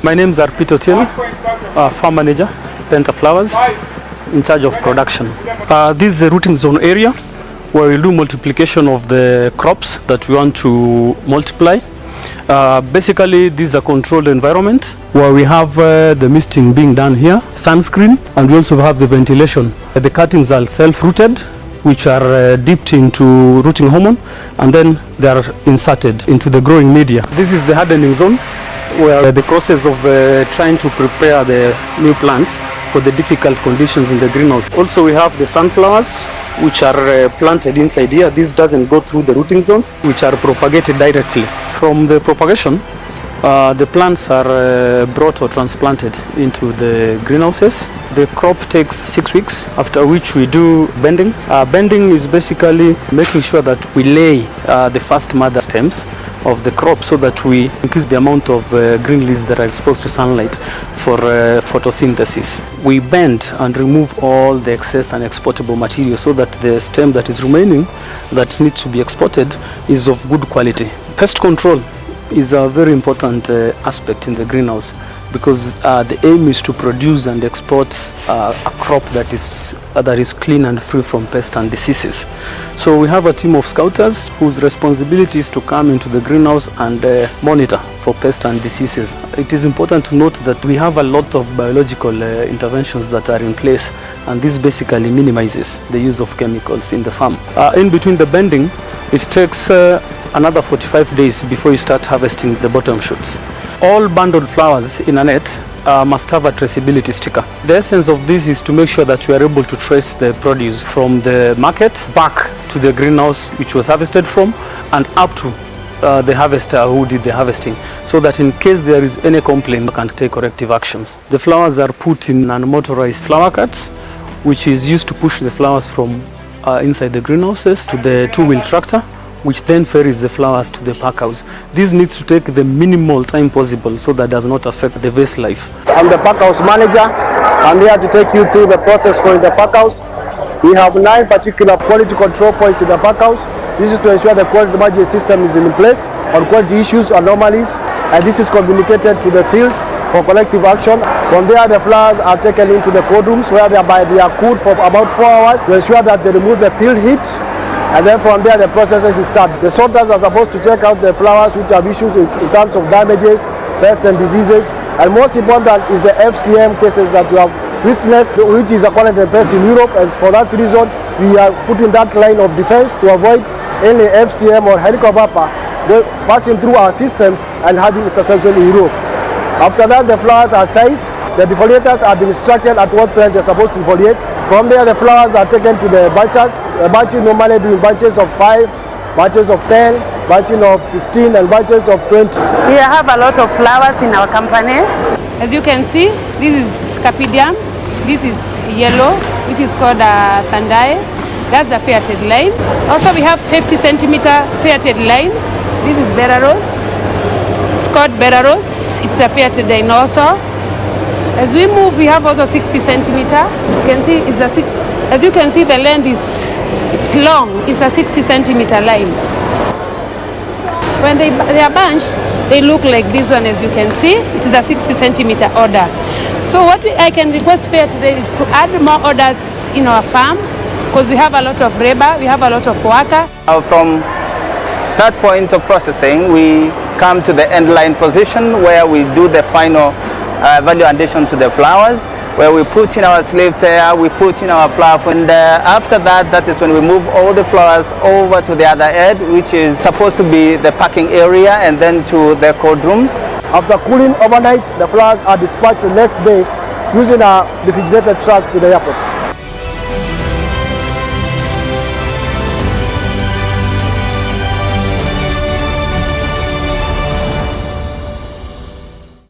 My name is Arpito Tiel, farm manager, Penta Flowers, in charge of production. This is a rooting zone area where we do multiplication of the crops that we want to multiply. Basically, this is a controlled environment where we have the misting being done here, sunscreen, and we also have the ventilation. The cuttings are self-rooted, which are dipped into rooting hormone, and then they are inserted into the growing media. This is the hardening zone, where the process of trying to prepare the new plants for the difficult conditions in the greenhouse. Also, we have the sunflowers, which are planted inside here. This doesn't go through the rooting zones, which are propagated directly. From the propagation, the plants are brought or transplanted into the greenhouses. The crop takes 6 weeks, after which we do bending. Bending is basically making sure that we lay the first mother stems of the crop so that we increase the amount of green leaves that are exposed to sunlight for photosynthesis. We bend and remove all the excess and exportable material so that the stem that is remaining that needs to be exported is of good quality. Pest control is a very important aspect in the greenhouse, because the aim is to produce and export a crop that is clean and free from pests and diseases. So we have a team of scouters whose responsibility is to come into the greenhouse and monitor for pests and diseases. It is important to note that we have a lot of biological interventions that are in place, and this basically minimizes the use of chemicals in the farm. In between the bending, it takes another 45 days before you start harvesting the bottom shoots. All bundled flowers in a net must have a traceability sticker. The essence of this is to make sure that we are able to trace the produce from the market back to the greenhouse which was harvested from, and up to the harvester who did the harvesting, so that in case there is any complaint, we can take corrective actions. The flowers are put in unmotorized flower carts, which is used to push the flowers from inside the greenhouses to the two-wheel tractor, which then ferries the flowers to the pack house. This needs to take the minimal time possible so that does not affect the vase life. I'm the pack house manager. I'm here to take you through the process for the pack house. We have 9 particular quality control points in the pack house. This is to ensure the quality management system is in place on quality issues, anomalies, and this is communicated to the field for collective action. From there, the flowers are taken into the cold rooms where they are cooled for about 4 hours to ensure that they remove the field heat. And then from there, the processes start. The sorters are supposed to check out the flowers which have issues in terms of damages, pests and diseases. And most important is the FCM cases that we have witnessed, which is a quarantine pest in Europe. And for that reason, we are putting that line of defense to avoid any FCM or helicobacter passing through our systems and having interception in Europe. After that, the flowers are sized. The defoliators are being instructed at what time they're supposed to defoliate. From there, the flowers are taken to the bunches. The bunches normally do bunches of 5, bunches of 10, bunches of 15, and bunches of 20. We have a lot of flowers in our company. As you can see, this is Capidium. This is yellow, which is called Sandai. That's the ferreted line. Also, we have 50 centimeter ferreted line. This is Berarose. It's called Berarose. It's a ferreted line also. As we move, we have also 60 centimeter. You can see as you can see, the length it's long. It's a 60 centimeter line. When they are bunched, they look like this one. As you can see, it is a 60 centimeter order. So what I can request fair today is to add more orders in our farm, because we have a lot of labor, we have a lot of worker. From that point of processing, we come to the end line position where we do the final value addition to the flowers, where we put in our sleeve there, we put in our flower, and after that, that is when we move all the flowers over to the other end, which is supposed to be the packing area, and then to the cold room. After cooling overnight, the flowers are dispatched the next day using a refrigerated truck to the airport.